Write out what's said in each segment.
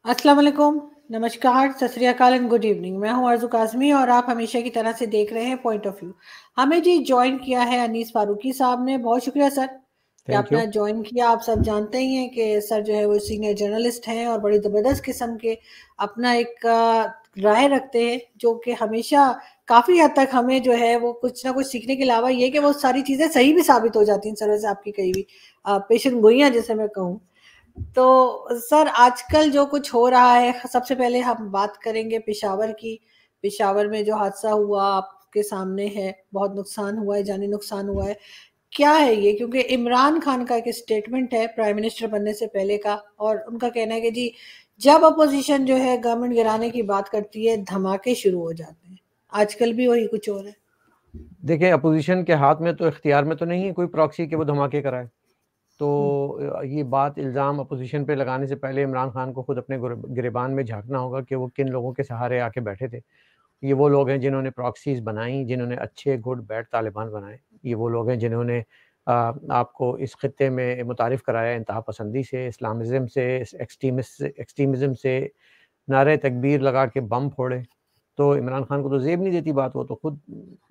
अस्सलाम वालेकुम, नमस्कार, सत श्री अकाल एंड गुड इवनिंग। मैं हूं आरज़ू काज़मी और आप हमेशा की तरह से देख रहे हैं पॉइंट ऑफ व्यू। हमें जी जॉइन किया है अनीस फारूकी साहब ने, बहुत शुक्रिया सर कि थैंक आपने यू। आज जॉइन किया। आप सब जानते ही हैं कि सर जो है वो सीनियर जर्नलिस्ट हैं और बड़ी ज़बरदस्त किस्म के अपना एक राय रखते हैं, जो कि हमेशा काफ़ी हद तक हमें जो है वो कुछ ना कुछ सीखने के अलावा ये कि वो सारी चीज़ें सही भी साबित हो जाती हैं, सर वैसे आपकी कही हुई पेशेंट गोइयाँ जिसे मैं कहूँ। तो सर आजकल जो कुछ हो रहा है, सबसे पहले हम बात करेंगे पेशावर की। पेशावर में जो हादसा हुआ आपके सामने है, बहुत नुकसान हुआ है, जानी नुकसान हुआ है। क्या है ये? क्योंकि इमरान खान का एक स्टेटमेंट है प्राइम मिनिस्टर बनने से पहले का, और उनका कहना है कि जी जब अपोजिशन जो है गवर्नमेंट गिराने की बात करती है, धमाके शुरू हो जाते हैं। आजकल भी वही कुछ हो रहा है। देखिए, अपोज़िशन के हाथ में तो इख्तियार में तो नहीं है कोई प्रॉक्सी कि वो धमाके कराए। हुँ, तो ये बात इल्ज़ाम अपोज़िशन पे लगाने से पहले इमरान खान को खुद अपने गिरेबान में झाँकना होगा कि वो किन लोगों के सहारे आके बैठे थे। ये वो लोग हैं जिन्होंने प्रॉक्सीज़ बनाई, जिन्होंने अच्छे गुड बैड तालिबान बनाए। ये वो लोग हैं जिन्होंने आपको इस खित्ते में मुतारिफ़ कराया इंतहा पसंदी से, इस्लामिज़्म से, एक्सट्रीमिज़्म से, नारे तकबीर लगा के बम फोड़े। तो इमरान खान को तो ज़ेब नहीं देती बात, वो तो खुद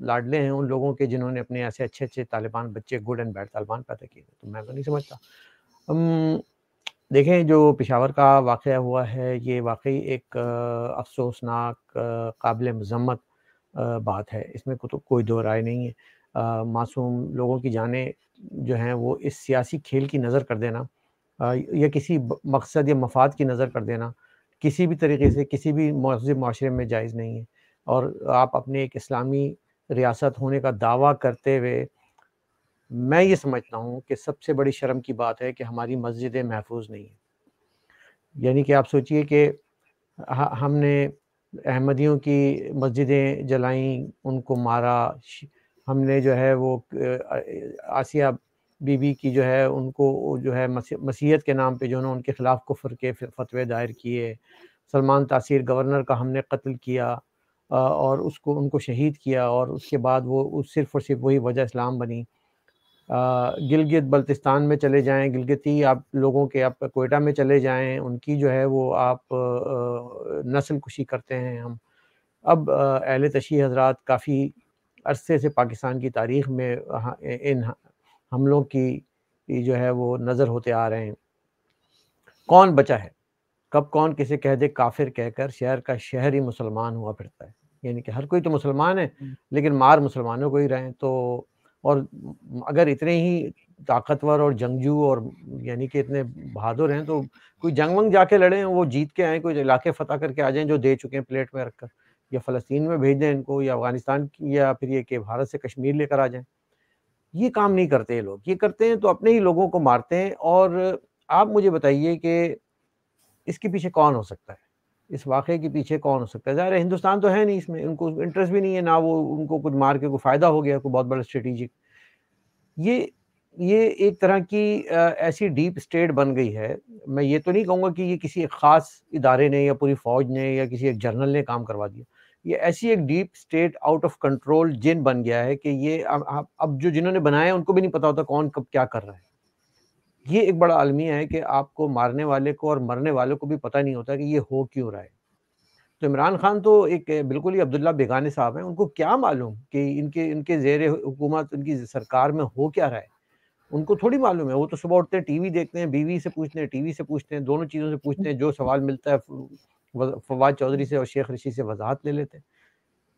लाडले हैं उन लोगों के जिन्होंने अपने ऐसे अच्छे-अच्छे तालिबान बच्चे गुड एंड बैड तालिबान पैदा किए। तो मैं तो नहीं समझता। देखें, जो पेशावर का वाक़या हुआ है, ये वाक़ई एक अफ़सोसनाक काबिल मज़म्मत बात है। इसमें को तो कोई दो राय नहीं है। मासूम लोगों की जानें जो हैं वो इस सियासी खेल की नज़र कर देना या किसी मकसद या मफाद की नज़र कर देना किसी भी तरीके से किसी भी महज़ब माशरे में जायज़ नहीं है। और आप अपने एक इस्लामी रियासत होने का दावा करते हुए, मैं ये समझता हूँ कि सबसे बड़ी शर्म की बात है कि हमारी मस्जिदें महफूज नहीं हैं। यानी कि आप सोचिए कि हमने अहमदियों की मस्जिदें जलाईं, उनको मारा। हमने जो है वो आसिया बीबी की जो है उनको जो है मसीहत के नाम पे जो है ना उनके खिलाफ कुफ्र के फतवे दायर किए। सलमान तासीर गवर्नर का हमने कत्ल किया और उसको उनको शहीद किया, और उसके बाद वो सिर्फ़ और सिर्फ़ वही वजह इस्लाम बनी। गिलगित बल्तिस्तान में चले जाएँ, गिलगिती आप लोगों के आप क्वेटा में चले जाएँ, उनकी जो है वो आप नस्ल कुशी करते हैं हम। अब अहले तशी हज़रात काफ़ी अरसे से पाकिस्तान की तारीख़ में इन हमलों की जो है वो नज़र होते आ रहे हैं। कौन बचा है? कब कौन किसे कह दे काफ़िर कहकर शहर का शहर ही मुसलमान हुआ फिरता है। यानी कि हर कोई तो मुसलमान है, लेकिन मार मुसलमानों को ही रहे हैं। तो और अगर इतने ही ताकतवर और जंगजू और यानी कि इतने बहादुर हैं, तो कोई जंग-वंग जाके लड़ें, वो जीत के आएँ, कोई इलाके फ़तह करके आ जाएँ जो दे चुके हैं प्लेट में रखकर, या फ़लस्तीन में भेज दें इनको, या अफ़गानिस्तान की, या फिर ये कि भारत से कश्मीर लेकर आ जाएँ। ये काम नहीं करते ये लोग। ये करते हैं तो अपने ही लोगों को मारते हैं। और आप मुझे बताइए कि इसके पीछे कौन हो सकता है? इस वाक़ये के पीछे कौन हो सकता है? ज़ाहिर है हिंदुस्तान तो है नहीं इसमें, उनको इंटरेस्ट भी नहीं है, ना वो उनको कुछ मार के कोई फ़ायदा हो गया, कोई बहुत बड़ा स्ट्रैटेजिक। ये ये एक तरह की ऐसी डीप स्टेट बन गई है। मैं ये तो नहीं कहूँगा कि ये किसी एक ख़ास इदारे ने या पूरी फ़ौज ने या किसी एक जनरल ने काम करवा दिया। ये ऐसी एक deep state out of control जिन बन गया है कि ये अब जो जिन्होंने बनाया है उनको भी नहीं पता होता कौन कब क्या कर रहा है। ये एक बड़ा अलमिया है कि आपको मारने वाले को और मरने वाले को भी पता नहीं होता कि ये हो क्यों रहा है। तो इमरान खान तो एक बिल्कुल ही अब्दुल्ला बेगानी साहब हैं, उनको क्या मालूम कि इनके इनके ज़ेर हुकूमत इनकी सरकार में हो क्या रहा है? उनको थोड़ी मालूम है। वो तो सुबह उठते हैं, टीवी देखते हैं, बीवी से पूछते हैं, टीवी से पूछते हैं, दोनों चीज़ों से पूछते हैं, जो सवाल मिलता है फवाद चौधरी से और शेख रशीद से वज़ाहत ले लेते हैं।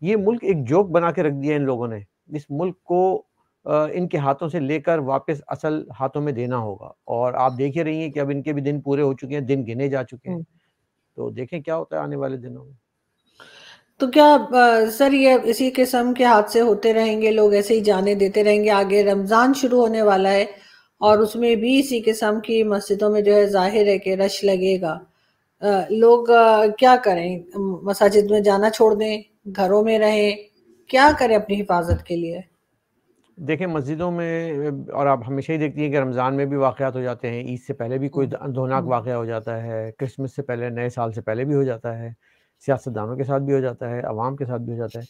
ये मुल्क एक जोक बना के रख दिया इन लोगों ने। इस मुल्क को इनके हाथों से लेकर वापस असल हाथों में देना होगा, और आप देख ही रही हैं कि अब इनके भी दिन पूरे हो चुके हैं, दिन गिने जा चुके हैं। हुँ। तो देखें क्या होता है आने वाले दिनों में। तो क्या सर ये इसी किस्म के हादसे होते रहेंगे, लोग ऐसे ही जाने देते रहेंगे? आगे रमज़ान शुरू होने वाला है और उसमें भी इसी किस्म की मस्जिदों में जो है ज़ाहिर है कि रश लगेगा। लोग क्या करें? मसाजिद में जाना छोड़ दें, घरों में रहें, क्या करें अपनी हिफाजत के लिए? देखें, मस्जिदों में और आप हमेशा ही देखती हैं कि रमज़ान में भी वाक़यात हो जाते हैं, ईद से पहले भी कोई हुँ, दौनाक हुँ, वाक़या हो जाता है, क्रिसमस से पहले, नए साल से पहले भी हो जाता है, सियासतदानों के साथ भी हो जाता है, अवाम के साथ भी हो जाता है।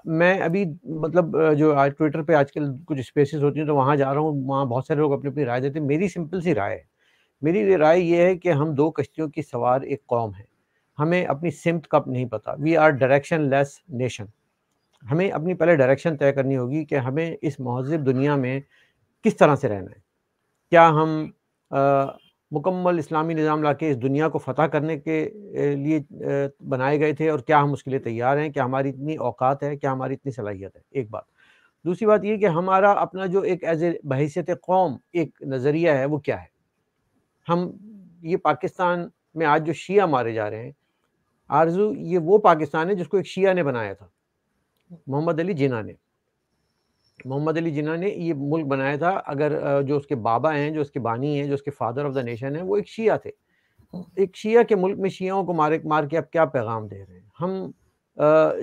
मैं अभी मतलब जो आज ट्विटर पे आजकल कुछ स्पेसेस होती हैं, तो वहाँ जा रहा हूँ, वहाँ बहुत सारे लोग अपनी-अपनी राय देते हैं। मेरी सिंपल सी राय है मेरी राय ये है कि हम 2 कश्तियों की सवार एक कौम है। हमें अपनी सिमत का नहीं पता। We are directionless nation. हमें अपनी पहले डायरेक्शन तय करनी होगी कि हमें इस महज़िब दुनिया में किस तरह से रहना है। क्या हम मुकम्मल इस्लामी निज़ाम लाके इस दुनिया को फ़तह करने के लिए बनाए गए थे और क्या हम उसके लिए तैयार हैं? क्या हमारी इतनी औकात है? क्या हमारी इतनी सलाहियत है? एक बात। दूसरी बात ये कि हमारा अपना जो एक एज़ ए बहैसियत कौम एक नज़रिया है, वो क्या है? हम ये पाकिस्तान में आज जो शिया मारे जा रहे हैं, आरज़ू ये वो पाकिस्तान है जिसको एक शिया ने बनाया था, मोहम्मद अली जिन्ना ने। मोहम्मद अली जिन्ना ने ये मुल्क बनाया था। अगर जो उसके बाबा हैं, जो उसके बानी हैं, जो उसके फादर ऑफ द नेशन हैं, वो एक शिया थे। एक शिया के मुल्क में शियाओं को मार के आप क्या पैगाम दे रहे हैं? हम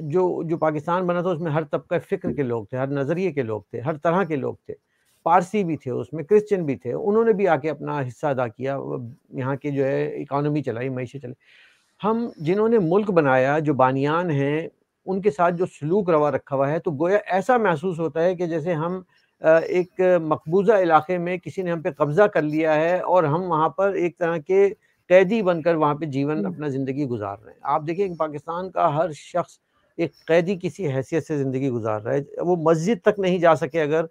जो पाकिस्तान बना था उसमें हर तबका फ़िक्र के लोग थे, हर नज़रिए के लोग थे, हर तरह के लोग थे। पारसी भी थे उसमें, क्रिश्चियन भी थे। उन्होंने भी आके अपना हिस्सा अदा किया, यहाँ की जो है इकॉनमी चलाई, मईशत चलाई। हम जिन्होंने मुल्क बनाया, जो बानियान हैं, उनके साथ जो सलूक रवा रखा हुआ है, तो गोया ऐसा महसूस होता है कि जैसे हम एक मकबूज़ा इलाके में किसी ने हम पे कब्ज़ा कर लिया है और हम वहाँ पर एक तरह के कैदी बनकर वहाँ पे जीवन अपना ज़िंदगी गुज़ार रहे हैं। आप देखिए कि पाकिस्तान का हर शख़्स एक कैदी किसी हैसियत से ज़िंदगी गुज़ार रहा है। वो मस्जिद तक नहीं जा सके अगर,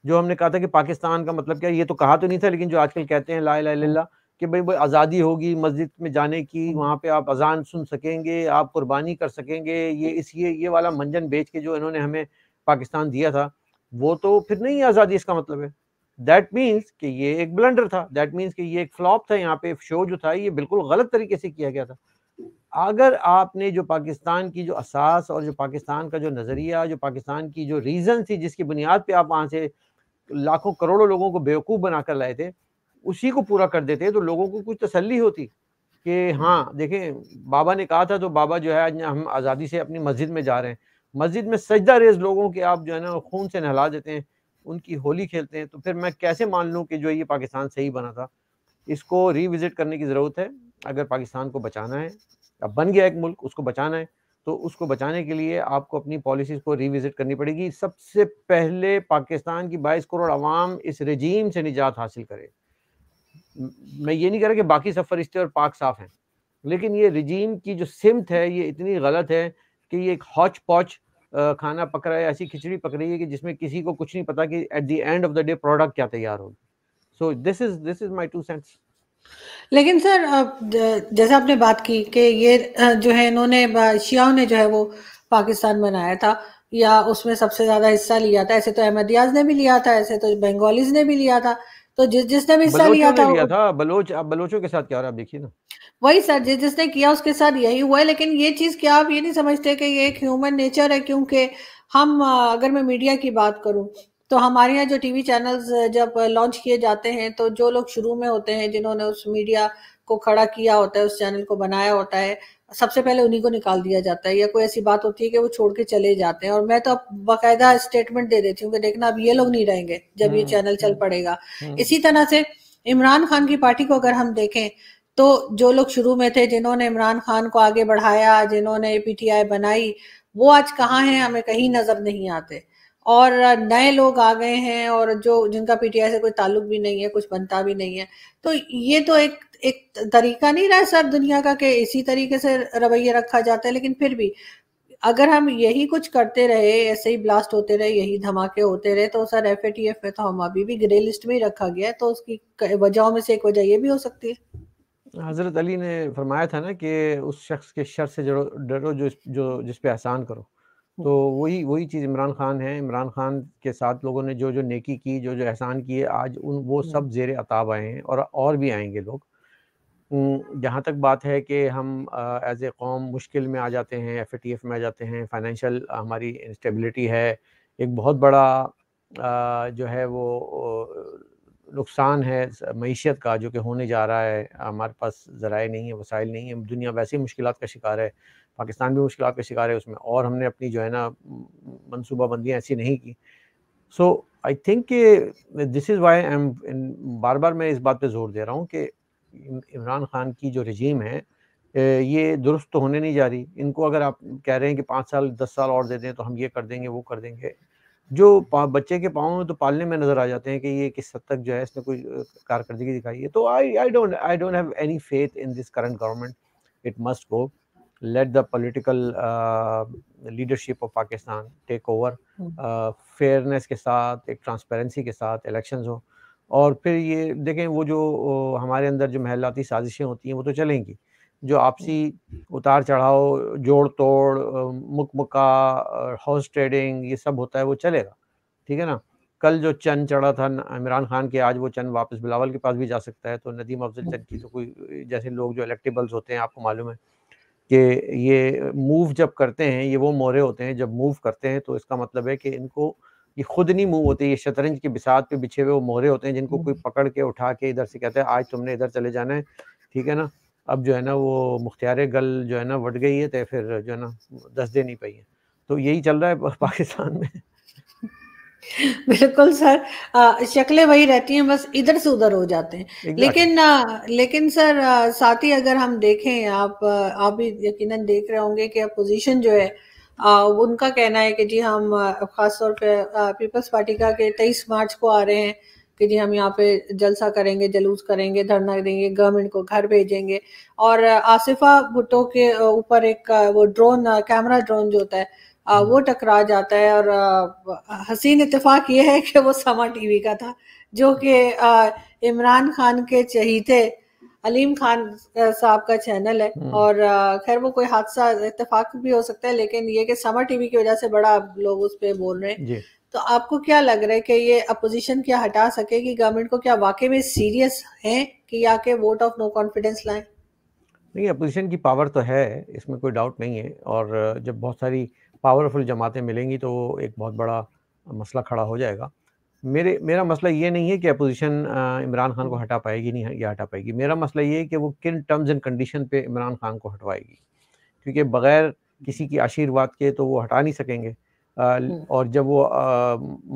जो हमने कहा था कि पाकिस्तान का मतलब क्या है, ये तो कहा तो नहीं था, लेकिन जो आजकल कहते हैं ला इलाहा इल्लल्लाह, कि भाई वो आज़ादी होगी मस्जिद में जाने की, वहाँ पे आप अज़ान सुन सकेंगे, आप कुर्बानी कर सकेंगे, ये वाला मंजन बेच के जो इन्होंने हमें पाकिस्तान दिया था, वो तो फिर नहीं आज़ादी इसका मतलब है। दैट मीन्स कि ये एक ब्लंडर था, दैट मीन्स कि ये एक फ्लॉप था, यहाँ पे शो जो था ये बिल्कुल गलत तरीके से किया गया था। अगर आपने जो पाकिस्तान की जो असास और जो पाकिस्तान का जो नज़रिया, जो पाकिस्तान की जो रीज़न थी जिसकी बुनियाद पे आप वहाँ से लाखों करोड़ों लोगों को बेवकूफ़ बनाकर लाए थे, उसी को पूरा कर देते तो लोगों को कुछ तसल्ली होती कि हाँ, देखें बाबा ने कहा था तो बाबा जो है आज हम आज़ादी से अपनी मस्जिद में जा रहे हैं। मस्जिद में सजदा रेज़ लोगों के आप जो है ना खून से नहला देते हैं, उनकी होली खेलते हैं, तो फिर मैं कैसे मान लूँ कि जो ये पाकिस्तान सही बना था? इसको रिविज़िट करने की ज़रूरत है। अगर पाकिस्तान को बचाना है, अब बन गया एक मुल्क, उसको बचाना है, तो उसको बचाने के लिए आपको अपनी पॉलिसीज़ को रिविज़िट करनी पड़ेगी। सबसे पहले पाकिस्तान की 22 करोड़ अवाम इस रेजीम से निजात हासिल करे। मैं ये नहीं कह रहा कि बाकी सब फरिश्ते और पाक साफ़ हैं, लेकिन ये रेजीम की जो सिमत है, ये इतनी गलत है कि ये एक हौच-पौच खाना पक रहा है, ऐसी खिचड़ी पक रही है कि जिसमें किसी को कुछ नहीं पता कि at the end of the day product क्या तैयार होगी। So this is my 2 cents. लेकिन सर जैसे आपने बात की कि ये जो है इन्होंने शियाओं ने जो है वो पाकिस्तान बनाया था या उसमें सबसे ज्यादा हिस्सा लिया था। ऐसे तो अहमदियाज ने भी लिया था, ऐसे तो बंगालीज ने भी लिया था। तो जिसने भी हिस्सा बलोचों लिया ने था लिया था, अब बलोचों के साथ क्या हो रहा है आप देखिए ना। वही सर, जिसने किया उसके साथ यही हुआ है। लेकिन ये चीज क्या आप ये नहीं समझते कि ये एक ह्यूमन नेचर है? क्योंकि हम अगर मैं मीडिया की बात करूं तो हमारे यहाँ जो टीवी चैनल्स जब लॉन्च किए जाते हैं तो जो लोग शुरू में होते हैं जिन्होंने उस मीडिया को खड़ा किया होता है, उस चैनल को बनाया होता है, सबसे पहले उन्हीं को निकाल दिया जाता है। या कोई ऐसी बात होती है कि वो छोड़ के चले जाते हैं और मैं तो अब बाकायदा स्टेटमेंट दे देती हूँ कि देखना अब ये लोग नहीं रहेंगे जब ये हुँ, चैनल चल हुँ, पड़ेगा। हुँ। इसी तरह से इमरान खान की पार्टी को अगर हम देखें तो जो लोग शुरू में थे, जिन्होंने इमरान खान को आगे बढ़ाया, जिन्होंने पीटीआई बनाई, वो आज कहाँ हैं हमें कहीं नजर नहीं आते। और नए लोग आ गए हैं और जो जिनका पीटीआई से कोई ताल्लुक भी नहीं है, कुछ बनता भी नहीं है। तो ये तो एक एक तरीका नहीं रहा सर दुनिया का कि इसी तरीके से रवैया रखा जाता है। लेकिन फिर भी अगर हम यही कुछ करते रहे, ऐसे ही ब्लास्ट होते रहे, यही धमाके होते रहे, तो सर एफएटीएफ में तो हम अभी भी ग्रे लिस्ट में ही रखा गया है। तो उसकी वजहों में से एक वजह ये भी हो सकती है। हज़रत अली ने फरमाया था ना कि उस शख्स के शर से डरो जो जिस पे एहसान करो। तो वही वही चीज़ इमरान खान है। इमरान खान के साथ लोगों ने जो नेकी की, जो एहसान किए, आज उन वो सब ज़ेरे अताब आए हैं और भी आएँगे लोग। जहाँ तक बात है कि हम एज़ ए कौम मुश्किल में आ जाते हैं, एफएटीएफ में आ जाते हैं, फाइनेंशियल हमारी इंस्टेबिलिटी है, एक बहुत बड़ा जो है वो नुकसान है मईशत का जो कि होने जा रहा है। हमारे पास ज़राए नहीं है, वसाइल नहीं है, दुनिया वैसे ही मुश्किलात का शिकार है, पाकिस्तान भी मुश्किलात का शिकार है उसमें, और हमने अपनी जो है ना मनसूबाबंदियाँ ऐसी नहीं की। सो आई थिंक कि this is why I am बार-बार मैं इस बात पे ज़ोर दे रहा हूँ कि इमरान खान की जो रेजीम है ये दुरुस्त तो होने नहीं जा रही। इनको अगर आप कह रहे हैं कि 5 साल 10 साल और दे दें तो हम ये कर देंगे, वो कर देंगे। जो बच्चे के पाँव में तो पालने में नज़र आ जाते हैं कि ये किस हद तक जो है इसने कोई कारकर्दगी दिखाई है। तो I don't have any faith in this current government. It must go. Let the political leadership of Pakistan take over. Hmm, fairness के साथ, एक ट्रांसपेरेंसी के साथ इलेक्शंस हो, और फिर ये देखें वो जो हमारे अंदर जो महलाती साजिशें होती हैं वो तो चलेंगी। जो हुँ, आपसी उतार चढ़ाव, जोड़ तोड़, मुकमुका, हॉर्स ट्रेडिंग, ये सब होता है वो चलेगा, ठीक है ना। कल जो चंद चढ़ा था इमरान खान के, आज वो चंद वापस बिलावल के पास भी जा सकता है। तो नदीम अफजल हुँ, चंद की तो कोई, जैसे लोग जो इलेक्टेबल्स होते हैं, आपको मालूम है कि ये मूव जब करते हैं, ये वो मोहरे होते हैं जब मूव करते हैं, तो इसका मतलब है कि इनको ये खुद नहीं मूव होते। ये शतरंज की बिसात पे बिछे हुए वो मोहरे होते हैं जिनको हुँ। कोई पकड़ के उठा के इधर से कहता है आज तुमने इधर चले जाना है, ठीक है ना। अब जो है ना वो मुख्तियार गल जो है ना वट गई है, तो फिर जो है ना दस दे नहीं पाई है। तो यही चल रहा है पाकिस्तान में। बिल्कुल सर, शक्लें वही रहती हैं, बस इधर से उधर हो जाते हैं। एग्जैक्टली। लेकिन सर, साथ ही अगर हम देखें, आप भी यकीनन देख रहे होंगे कि अपोजिशन जो है, उनका कहना है कि जी हम खास तौर पे पीपल्स पार्टी का कि 23 मार्च को आ रहे हैं कि जी हम यहाँ पे जलसा करेंगे, जुलूस करेंगे, धरना देंगे, गवर्नमेंट को घर भेजेंगे। और आसिफा भुट्टो के ऊपर एक वो ड्रोन, कैमरा ड्रोन जो होता है, वो टकरा जाता है। और हसीन इत्तेफाक ये है कि वो समा टीवी का था, जो कि इमरान खान के चहीते अलीम खान साहब का चैनल है। हम्म। और खैर वो कोई हादसा इत्तेफाक भी हो सकता है, लेकिन ये कि समा टीवी की वजह से बड़ा लोग उस पर बोल रहे हैं। जी। तो आपको क्या लग रहा है कि ये अपोजिशन क्या हटा सकेगी गवर्नमेंट को? क्या वाकई में सीरियस है कि या के वोट ऑफ नो कॉन्फिडेंस लाएं? नहीं, अपोजिशन की पावर तो है, इसमें कोई डाउट नहीं है। और जब बहुत सारी पावरफुल जमातें मिलेंगी तो एक बहुत बड़ा मसला खड़ा हो जाएगा। मेरा मसला ये नहीं है कि अपोजिशन इमरान खान को हटा पाएगी, नहीं है या हटा पाएगी। मेरा मसला ये है कि वो किन टर्म्स एंड कंडीशन पे इमरान खान को हटवाएगी, क्योंकि बगैर किसी की आशीर्वाद के तो वो हटा नहीं सकेंगे। हम्म, और जब वो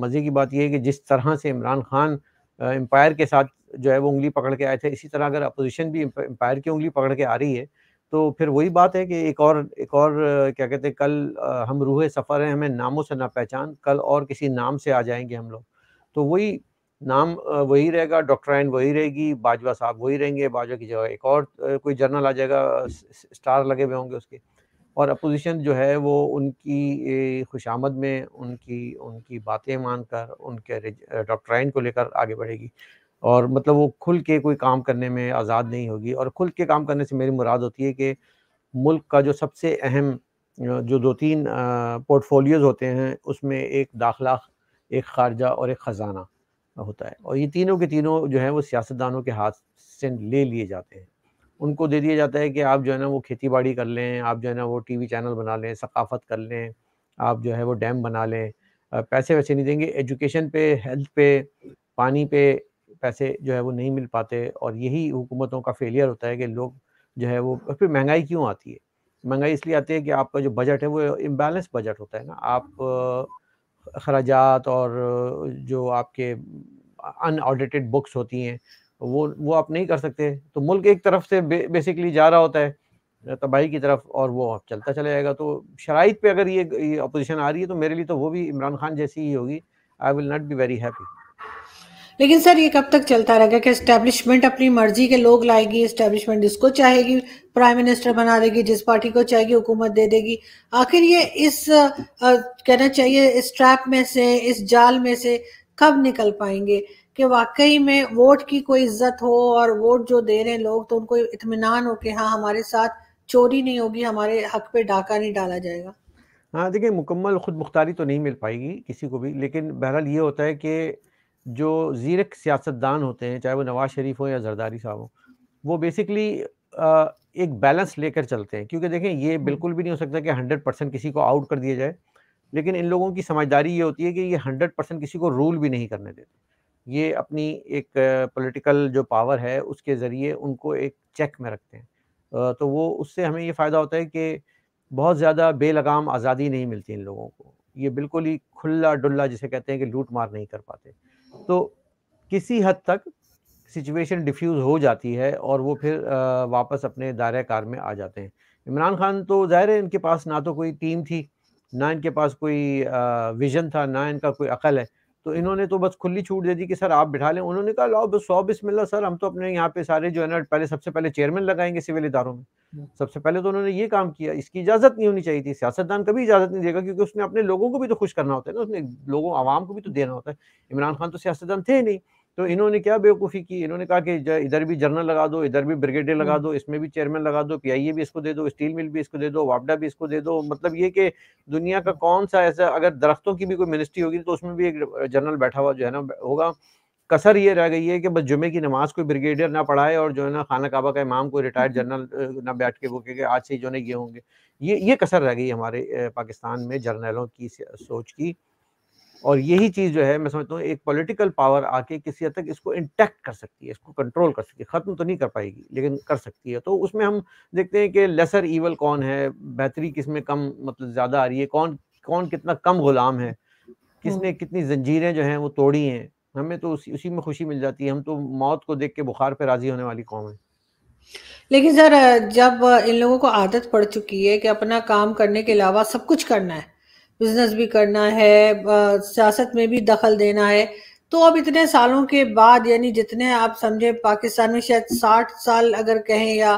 मज़े की बात ये है कि जिस तरह से इमरान खान एम्पायर के साथ जो है वो उंगली पकड़ के आए थे, इसी तरह अगर अपोजिशन भी एम्पायर की उंगली पकड़ के आ रही है, तो फिर वही बात है कि एक और क्या कहते हैं, कल हम रूहे सफ़र हैं, हमें नामों से ना पहचान, कल और किसी नाम से आ जाएंगे हम लोग। तो वही नाम वही रहेगा, डॉक्ट्राइन वही रहेगी, बाजवा साहब वही रहेंगे, बाजवा की जगह एक और कोई जर्नल आ जाएगा, स्टार लगे हुए होंगे उसके। और अपोजिशन जो है वो उनकी खुशामद में उनकी उनकी बातें मानकर, उनके डॉक्ट्राइन को लेकर आगे बढ़ेगी। और मतलब वो खुल के कोई काम करने में आज़ाद नहीं होगी। और खुल के काम करने से मेरी मुराद होती है कि मुल्क का जो सबसे अहम जो 2-3 पोर्टफोलियोज़ होते हैं, उसमें एक दाखिला, एक ख़ारजा और एक ख़ज़ाना होता है। और ये तीनों के तीनों जो हैं वो सियासतदानों के हाथ से ले लिए जाते हैं। उनको दे दिया जाता है कि आप जो है ना वो खेती-बाड़ी कर लें, आप जो है ना वो टीवी चैनल बना लें, सक़ाफ़त कर लें, आप जो है वो डैम बना लें। पैसे-वैसे नहीं देंगे, एजुकेशन पे, हेल्थ पे, पानी पे पैसे जो है वो नहीं मिल पाते। और यही हुकूमतों का फ़ेलियर होता है कि लोग जो है वो, और फिर महँगाई क्यों आती है? महँगाई इसलिए आती है कि आपका जो बजट है वो इम्बैलेंस बजट होता है ना। आप अखराजात और जो आपके अनऑडिटेड बुक्स होती हैं, वो आप नहीं कर सकते। तो मुल्क एक तरफ से बेसिकली जा रहा होता है तबाही की तरफ, और वो अब चलता चला जाएगा। तो शराइत पे अगर ये अपोज़िशन आ रही है, तो मेरे लिए तो वो भी इमरान खान जैसी ही होगी। I will not be very happy. लेकिन सर ये कब तक चलता रहेगा कि एस्टेब्लिशमेंट अपनी मर्जी के लोग लाएगी, एस्टेब्लिशमेंट जिसको चाहेगी प्राइम मिनिस्टर बना देगी, जिस पार्टी को चाहेगी हुकूमत दे देगी? आखिर ये इस कहना चाहिए इस ट्रैप में से, इस जाल में से कब निकल पाएंगे कि वाकई में वोट की कोई इज्जत हो, और वोट जो दे रहे हैं लोग तो उनको इत्मीनान हो कि हाँ हमारे साथ चोरी नहीं होगी, हमारे हक पे डाका नहीं डाला जाएगा? हाँ, देखिए मुकम्मल खुद मुख्तारी तो नहीं मिल पाएगी किसी को भी, लेकिन बहरहाल ये होता है कि जो ज़ीरक सियासतदान होते हैं, चाहे वो नवाज़ शरीफ हो या ज़रदारी साहब हो, वो बेसिकली एक बैलेंस लेकर चलते हैं। क्योंकि देखें ये हम्म, बिल्कुल भी नहीं हो सकता कि 100% किसी को आउट कर दिया जाए, लेकिन इन लोगों की समझदारी ये होती है कि ये 100% किसी को रूल भी नहीं करने देते। ये अपनी एक पॉलिटिकल जो पावर है उसके ज़रिए उनको एक चेक में रखते हैं। तो वो उससे हमें ये फ़ायदा होता है कि बहुत ज़्यादा बेलगाम आज़ादी नहीं मिलती इन लोगों को। ये बिल्कुल ही खुल्ला-डुल्ला जिसे कहते हैं कि लूट-मार नहीं कर पाते। तो किसी हद तक सिचुएशन डिफ्यूज़ हो जाती है और वो फिर वापस अपने दायरे कार में आ जाते हैं। इमरान खान तो ज़ाहिर है इनके पास ना तो कोई टीम थी, ना इनके पास कोई विज़न था, ना इनका कोई अकल है। तो इन्होंने तो बस खुली छूट दे दी कि सर आप बिठा लें। उन्होंने कहा लाओ बस 100 बिस्मिल्लाह सर, हम तो अपने यहाँ पे सारे जो है ना पहले सबसे पहले चेयरमैन लगाएँगे सिविल इदारों में। सबसे पहले तो उन्होंने ये काम किया, इसकी इजाज़त नहीं होनी चाहिए थी। सियासतदान कभी इजाज़त नहीं देगा, क्योंकि उसने अपने लोगों को भी तो खुश करना होता है ना, उसने लोगों अवाम को भी तो देना होता है। इमरान खान तो सियासतदान थे ही नहीं। तो इन्होंने क्या बेवकूफ़ी की, इन्होंने कहा कि इधर भी जनरल लगा दो, इधर भी ब्रिगेडियर लगा हुँ। दो, इसमें भी चेयरमैन लगा दो, पीआईए भी इसको दे दो, स्टील मिल भी इसको दे दो, वापडा भी इसको दे दो। मतलब ये कि दुनिया का कौन-सा ऐसा, अगर दरख्तों की भी कोई मिनिस्ट्री होगी तो उसमें भी एक जनरल बैठा हुआ जो है ना होगा। कसर ये रह गई है कि बस जुमे की नमाज़ कोई ब्रिगेडियर ना पढ़ाए और जो है ना खाना काबा का इमाम कोई रिटायर्ड जनरल ना बैठ के वो कहे कि आज से ही जो है ना ये होंगे। ये कसर रह गई है हमारे पाकिस्तान में जर्नैलों की सोच की। और यही चीज़ जो है मैं समझता हूँ एक पॉलिटिकल पावर आके किसी हद तक इसको इंटैक्ट कर सकती है, इसको कंट्रोल कर सकती है। ख़त्म तो नहीं कर पाएगी, लेकिन कर सकती है। तो उसमें हम देखते हैं कि लेसर ईवल कौन है, बेहतरी किसमें कम मतलब ज़्यादा आ रही है, कौन कौन कितना कम गुलाम है, किसने हुँ। कितनी ज़ंजीरें जो हैं वो तोड़ी हैं। हमें तो उसी उसी में खुशी मिल जाती है। हम तो मौत को देख के बुखार पे राज़ी होने वाली कौम है। लेकिन सर जब इन लोगों को आदत पड़ चुकी है कि अपना काम करने के अलावा सब कुछ करना है, बिज़नेस भी करना है, सियासत में भी दखल देना है, तो अब इतने सालों के बाद यानी जितने आप समझे पाकिस्तान में शायद 60 साल अगर कहें या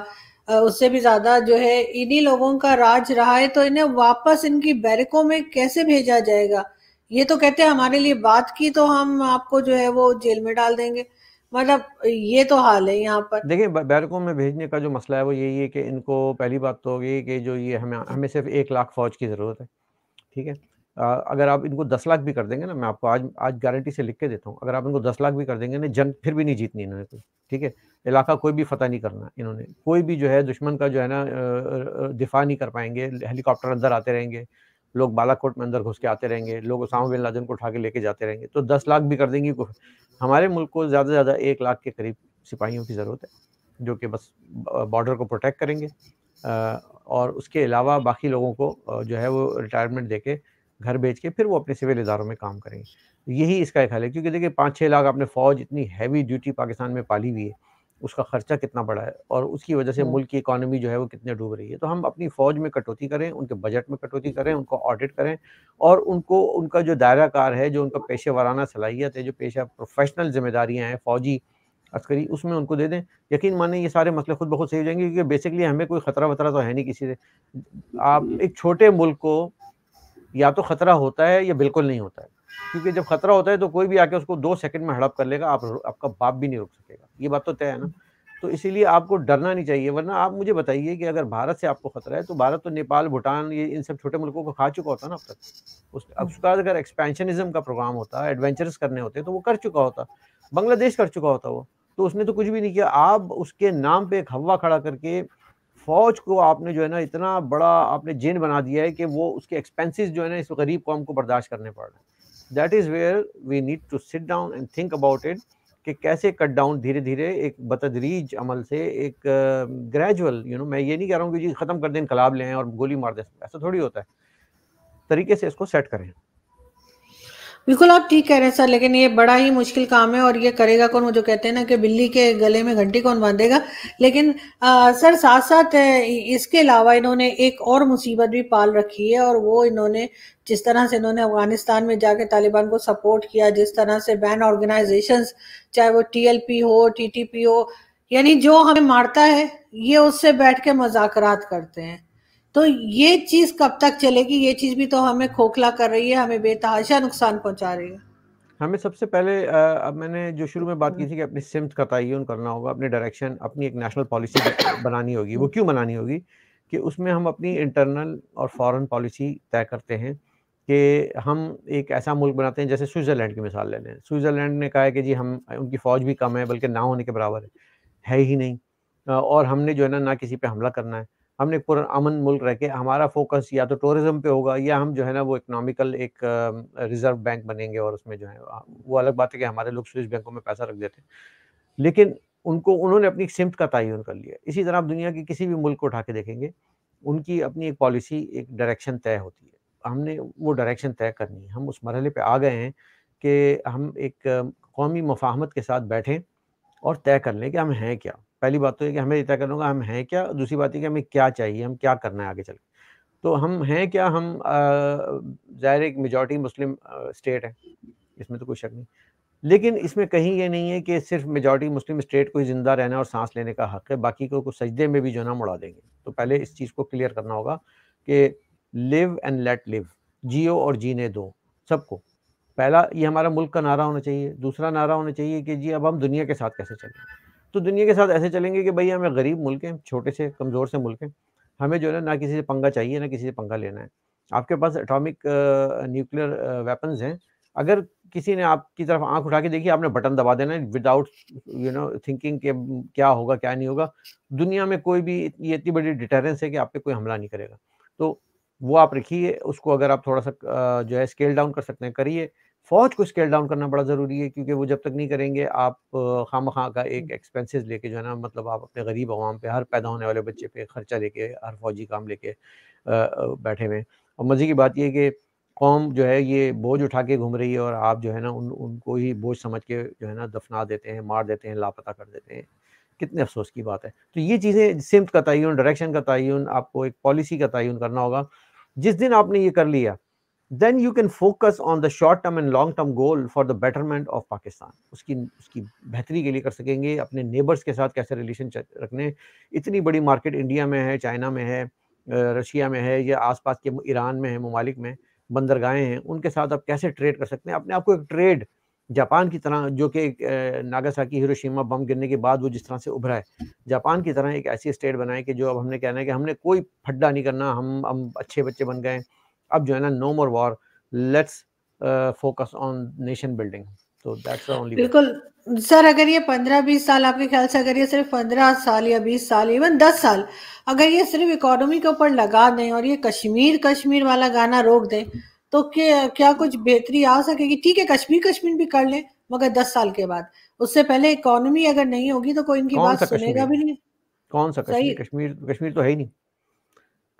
उससे भी ज़्यादा जो है इन्हीं लोगों का राज रहा है, तो इन्हें वापस इनकी बैरकों में कैसे भेजा जाएगा? ये तो कहते हैं हमारे लिए बात की तो हम आपको जो है वो जेल में डाल देंगे। मतलब ये तो हाल है यहाँ पर। देखिए, ब बैरकों में भेजने का जो मसला है वो यही है कि इनको पहली बात तो होगी कि जो ये हमें हमें सिर्फ़ 1 लाख फ़ौज की ज़रूरत है, ठीक है? अगर आप इनको 10 लाख भी कर देंगे ना, मैं आपको आज आज गारंटी से लिख के देता हूँ, अगर आप इनको 10 लाख भी कर देंगे ना, जंग फिर भी नहीं जीतनी इन्होंने कोई, ठीक है? इलाका कोई भी फ़तह नहीं करना इन्होंने, कोई भी जो है दुश्मन का जो है ना दिफ़ा नहीं कर पाएँगे, हेलीकॉप्टर अंदर आते रहेंगे, लोग बालाकोट में अंदर घुस के आते रहेंगे, लोग ओसामा बिन लादेन को उठा के लेके जाते रहेंगे, तो 10 लाख भी कर देंगे हमारे मुल्क को ज़्यादा से ज़्यादा 1 लाख के करीब सिपाहियों की ज़रूरत है, जो कि बस बॉर्डर को प्रोटेक्ट करेंगे और उसके अलावा बाकी लोगों को जो है वो रिटायरमेंट देके घर भेज के फिर वो अपने सिविल इदारों में काम करेंगे। यही इसका एक हल है, क्योंकि देखिए 5-6 लाख आपने फ़ौज इतनी हैवी ड्यूटी पाकिस्तान में पाली हुई है, उसका खर्चा कितना बड़ा है और उसकी वजह से हुँ। मुल्क की इकॉनमी जो है वो कितने डूब रही है। तो हम अपनी फ़ौज में कटौती करें, उनके बजट में कटौती करें, उनको ऑडिट करें और उनको उनका जो दायरा कार है, जो उनका पेशेवराना सलाहियत है, जो पेशा प्रोफ़ेशनल ज़िम्मेदारियाँ हैं, फ़ौजी, अस्करी, उसमें उनको दे दें। यकीन मानिए ये सारे मसले खुद ब खुद सही हो जाएँगे, क्योंकि बेसिकली हमें कोई खतरा-वतरा तो है नहीं किसी से। आप एक छोटे मुल्क को या तो खतरा होता है या बिल्कुल नहीं होता है। क्योंकि जब खतरा होता है तो कोई भी आके उसको 2 सेकंड में हड़प कर लेगा, आपका बाप भी नहीं रुक सकेगा। ये बात तो तय है ना? तो इसीलिए आपको डरना नहीं चाहिए, वरना आप मुझे बताइए कि अगर भारत से आपको खतरा है, तो भारत तो नेपाल, भूटान ये इन सब छोटे मुल्कों को खा चुका होता ना अब तक। अब उसका अगर एक्सपेंशनिज़्म का प्रोग्राम होता, एडवेंचरस करने होते, तो वो कर चुका होता। बांग्लादेश कर चुका होता वो। तो उसने तो कुछ भी नहीं किया। आप उसके नाम पे एक हव्वा खड़ा करके फ़ौज को आपने जो है ना इतना बड़ा आपने जिन बना दिया है कि वो उसके एक्सपेंसेस जो है ना इस गरीब कौम को बर्दाश्त करने पड़ रहे हैं। That is where we need to sit down and think about it कि कैसे कट डाउन धीरे-धीरे एक बतदरीज अमल से एक ग्रेजुअल मैं ये नहीं कह रहा हूँ कि जी खत्म कर दें, इनकलाब ले आएँ और गोली मार दें, ऐसा थोड़ी होता है। तरीके से इसको सेट करें। बिल्कुल, आप ठीक कह रहे हैं सर, लेकिन ये बड़ा ही मुश्किल काम है और ये करेगा कौन? वो जो कहते हैं ना कि बिल्ली के गले में घंटी कौन बाँधेगा? लेकिन सर साथ-साथ इसके अलावा इन्होंने एक और मुसीबत भी पाल रखी है और वो इन्होंने जिस तरह से इन्होंने अफ़गानिस्तान में जाके तालिबान को सपोर्ट किया, जिस तरह से बैन ऑर्गनाइज़ेशंस चाहे वो टीएलपी हो, टीटीपी हो, यानी जो हमें मारता है, ये उससे बैठ के मज़ाकरात करते हैं। तो ये चीज़ कब तक चलेगी? ये चीज़ भी तो हमें खोखला कर रही है, हमें बेतहाशा नुकसान पहुँचा रही है। हमें सबसे पहले अब मैंने जो शुरू में बात की हुँ, थी कि अपनी सिमत का तय्युन करना होगा, अपनी डायरेक्शन, अपनी एक नेशनल पॉलिसी बनानी होगी। वो हुँ, क्यों बनानी होगी? कि उसमें हम अपनी इंटरनल और फॉरेन पॉलिसी तय करते हैं कि हम एक ऐसा मुल्क बनाते हैं, जैसे स्विट्ज़रलैंड की मिसाल ले लें। स्विट्ज़रलैंड ने कहा है कि जी हम उनकी फ़ौज भी कम है, बल्कि ना होने के बराबर है ही नहीं। और हमने जो है ना किसी पे हमला करना है। हमने एक पुरअमन मुल्क रह के हमारा फ़ोकस या तो टूरिज़्म पे होगा या हम जो है ना वो इकोनॉमिकल एक रिज़र्व बैंक बनेंगे और उसमें जो है वो अलग बात है कि हमारे लोग स्विस बैंकों में पैसा रख देते हैं। लेकिन उन्होंने अपनी एक सिमत का तय्युन कर लिया। इसी तरह आप दुनिया के किसी भी मुल्क को उठा के देखेंगे, उनकी अपनी एक पॉलिसी, एक डायरेक्शन तय होती है। हमने वो डायरेक्शन तय करनी है। हम उस मरहले पे आ गए हैं कि हम एक कौमी मुफ़ाहमत के साथ बैठें और तय कर लें कि हम हैं क्या? पहली बात तो ये कि हमें ये तय करना होगा हम हैं क्या? दूसरी बात ये कि हमें क्या चाहिए? हम क्या करना है आगे चल के? तो हम हैं क्या, हम ज़ाहिर एक मेजॉरिटी मुस्लिम स्टेट है, इसमें तो कोई शक नहीं। लेकिन इसमें कहीं ये नहीं है कि सिर्फ मेजॉरिटी मुस्लिम स्टेट को ही ज़िंदा रहना और सांस लेने का हक है, बाकी को सजदे में भी जो है ना मुड़ा देंगे। तो पहले इस चीज़ को क्लियर करना होगा कि लिव एंड लेट लिव, जियो और जीने दो सबको। पहला ये हमारा मुल्क का नारा होना चाहिए। दूसरा नारा होना चाहिए कि जी अब हम दुनिया के साथ कैसे चलें। तो दुनिया के साथ ऐसे चलेंगे कि भाई हमें गरीब मुल्क हैं, छोटे से कमज़ोर से मुल्क हैं, हमें जो है ना किसी से पंगा चाहिए, ना किसी से पंगा लेना है। आपके पास एटॉमिक न्यूक्लियर वेपन्स हैं, अगर किसी ने आपकी तरफ आँख उठा के देखी, आपने बटन दबा देना है विदाउट थिंकिंग कि क्या होगा, क्या नहीं होगा। दुनिया में कोई भी ये इतनी बड़ी डिटरेंस है कि आप पे कोई हमला नहीं करेगा। तो वो आप रखिए, उसको अगर आप थोड़ा-सा जो है स्केल डाउन कर सकते हैं, करिए। फ़ौज को स्केल डाउन करना बड़ा ज़रूरी है, क्योंकि वो जब तक नहीं करेंगे, आप खामख़ा का एक एक्सपेंसेस लेके जो है ना, मतलब आप अपने गरीब अवाम पे, हर पैदा होने वाले बच्चे पे खर्चा लेके, हर फ़ौजी काम लेके बैठे हुए हैं। और मज़े की बात ये है कि कौम जो है ये बोझ उठा के घूम रही है, और आप जो है ना उनको ही बोझ समझ के जो है ना दफ़ना देते हैं, मार देते हैं, लापता कर देते हैं। कितने अफ़सोस की बात है। तो ये चीज़ें, सिम्त का तय्युन, डायरेक्शन का तय्युन, आपको एक पॉलिसी का तय्युन करना होगा। जिस दिन आपने ये कर लिया, then you can focus on the short term and long term goal for the betterment of Pakistan. उसकी उसकी बेहतरी के लिए कर सकेंगे, अपने नेबर्स के साथ कैसे रिलेशन रखने। इतनी बड़ी मार्केट इंडिया में है, चाइना में है, रशिया में है, या आसपास के ईरान में है, ममालिक में बंदरगाहें हैं, उनके साथ आप कैसे ट्रेड कर सकते हैं। अपने आप को एक ट्रेड जापान की तरह, जो कि नागासाकी हिरोशिमा बम गिरने के बाद वो जिस तरह से उभरा है, जापान की तरह एक ऐसी स्टेट बनाए कि जो अब हमने कहना है कि हमने कोई फड्डा नहीं करना, हम अच्छे बच्चे बन गए। अब जो है ना, no more war, let's focus on nation building. तो दैट्स द ओनली वे। बिल्कुल सर, अगर ये 15-20 साल आपके ख्याल से, अगर ये सिर्फ 15 साल या 20 साल, इवन 10 साल, अगर ये सिर्फ इकोनॉमी के ऊपर लगा दें और ये कश्मीर कश्मीर वाला गाना रोक दें, तो क्या कुछ बेहतरी आ सकेगी? ठीक है, कश्मीर कश्मीर भी कर लें, मगर 10 साल के बाद। उससे पहले इकोनॉमी अगर नहीं होगी तो कोई इनकी कौन बात सा सुनेगा कश्मीर? भी नहीं। कौन सा सही। कश्मीर? कश्मीर कश्मीर तो है ही नहीं।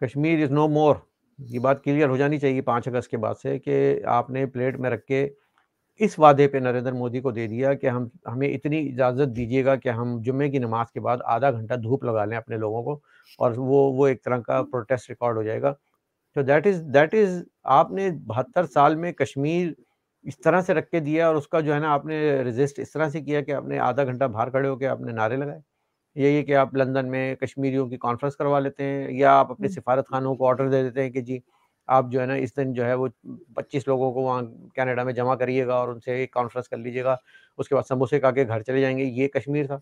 कश्मीर इज़ नो मोर। ये बात क्लियर हो जानी चाहिए 5 अगस्त के बाद से, कि आपने प्लेट में रख के इस वादे पे नरेंद्र मोदी को दे दिया कि हम हमें इतनी इजाज़त दीजिएगा कि हम जुम्मे की नमाज के बाद आधा घंटा धूप लगा लें अपने लोगों को, और वो एक तरह का प्रोटेस्ट रिकॉर्ड हो जाएगा। तो दैट इज़ आपने 72 साल में कश्मीर इस तरह से रख के दिया, और उसका जो है ना आपने रेज़िस्ट इस तरह से किया कि आपने आधा घंटा बाहर खड़े होके आपने नारे लगाए। यही है कि आप लंदन में कश्मीरियों की कॉन्फ्रेंस करवा लेते हैं, या आप अपने सिफारत खानों को ऑर्डर दे देते हैं कि जी आप जो है ना इस दिन जो है वो 25 लोगों को वहाँ कनाडा में जमा करिएगा और उनसे एक कॉन्फ्रेंस कर लीजिएगा, उसके बाद समोसे खा के घर चले जाएंगे। ये कश्मीर था।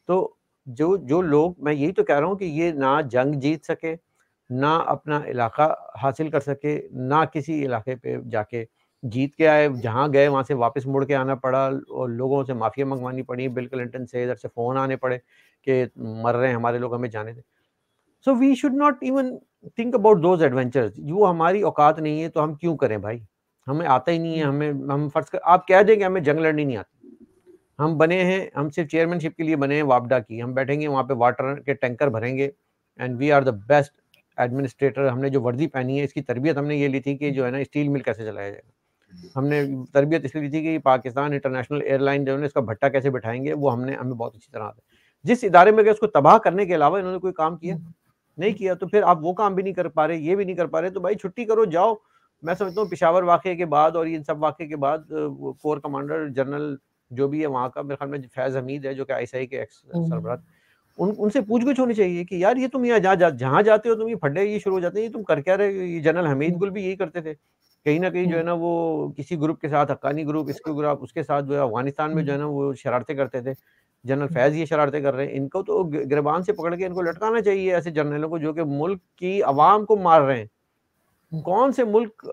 तो जो जो लोग, मैं यही तो कह रहा हूँ कि ये ना जंग जीत सके, ना अपना इलाका हासिल कर सके, ना किसी इलाके पे जाके जीत के आए, जहाँ गए वहाँ से वापस मुड़ के आना पड़ा, और लोगों से माफ़िया मंगवानी पड़ी, बिल क्लिंटन से इधर से फ़ोन आने पड़े कि मर रहे हैं हमारे लोग, हमें जाने दें। So we should not even think about those adventures. वो हमारी औकात नहीं है, तो हम क्यों करें भाई? हमें आता ही नहीं है। हम फर्ज कर, आप कह दें कि हमें जंग लड़नी नहीं आती। हम बने हैं, हम सिर्फ चेयरमैनशिप के लिए बने हैं वापडा की। हम बैठेंगे वहाँ पे, वाटर के टैंकर भरेंगे, and we are the best administrator. हमने जो वर्दी पहनी है, इसकी तरबियत हमने ये ली थी कि जो है ना स्टील मिल कैसे चलाया जाएगा। हमने तरबियत इसलिए ली थी कि पाकिस्तान इंटरनेशनल एयरलाइन जो है ना, इसका भट्टा कैसे बिठाएंगे, वो हमें बहुत अच्छी तरह आता है। जिस इदारे में गए उसको तबाह करने के अलावा इन्होंने कोई काम किया नहीं किया। तो फिर आप वो काम भी नहीं कर पा रहे, ये भी नहीं कर पा रहे, तो भाई छुट्टी करो, जाओ। मैं समझता हूँ पेशावर वाक़े के बाद और इन सब वाक़े के बाद कोर कमांडर जनरल जो भी है वहाँ का, मेरे ख्याल में फैज़ हमीद है, जो कि आईएसआई के एक्स सरबराह, उनसे पूछ-गछ होनी चाहिए कि यार ये तुम यहाँ जहाँ जाते हो, तुम ये फड्डे ये शुरू हो जाते हैं, ये तुम कर क्या रहे हो? ये जनरल हमीद गुल भी यही करते थे। कहीं न कहीं जो है ना वो किसी ग्रुप के साथ, हक्कानी ग्रुप, इसके ग्रुप, उसके साथ जो है अफ़गानिस्तान में जो है ना वो शरारतें करते थे। जनरल फैज़ ये शरारतें कर रहे हैं, इनको तो गिरबान से पकड़ के इनको लटकाना चाहिए, ऐसे जर्नलों को जो कि मुल्क की अवाम को मार रहे हैं। कौन से मुल्क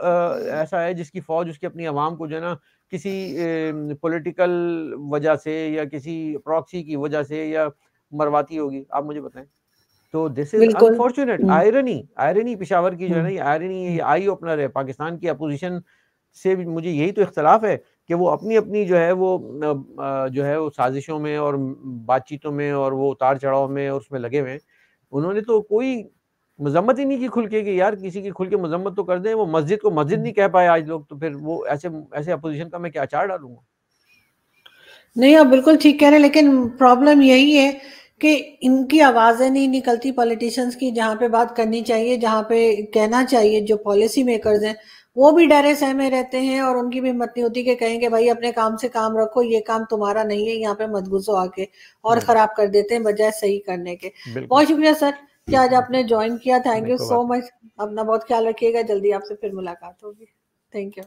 ऐसा है जिसकी फ़ौज उसकी अपनी अवाम को जो है ना किसी पॉलिटिकल वजह से या किसी प्रॉक्सी की वजह से या मरवाती होगी? आप मुझे बताएँ। तो दिस इज़ बिल्कुल। अनफॉर्च्यूनेट आयरनी पेशावर की जो है ना, ये आयरनी, ये आई ओपनर है। पाकिस्तान की अपोज़िशन से भी मुझे यही तो इख्तिलाफ़ है कि वो अपनी-अपनी जो है वो साज़िशों में और बातचीतों में और वो उतार-चढ़ाव में और उसमें लगे हुए हैं। उन्होंने तो कोई मज़म्मत ही नहीं की खुल के कि यार किसी की खुल के मज़म्मत तो कर दें। वो मस्जिद को मस्जिद नहीं कह पाए आज लोग, तो फिर वो ऐसे अपोज़िशन का मैं क्या अचार डालूँगा? नहीं, आप बिल्कुल ठीक कह रहे हैं, लेकिन प्रॉब्लम यही है कि इनकी आवाज़ें नहीं निकलती पॉलिटिशियंस की, जहाँ पे बात करनी चाहिए, जहाँ पे कहना चाहिए, जो पॉलिसी मेकर्स हैं वो भी डरे सहमे रहते हैं और उनकी भी हिम्मत नहीं होती कि कहें कि भाई अपने काम से काम रखो, ये काम तुम्हारा नहीं है, यहाँ पे मत घुसो आके, और खराब कर देते हैं बजाय सही करने के। बहुत शुक्रिया सर कि आज आपने ज्वाइन किया, थैंक यू सो मच। अपना बहुत ख्याल रखिएगा, जल्दी आपसे फिर मुलाकात होगी। Thank you.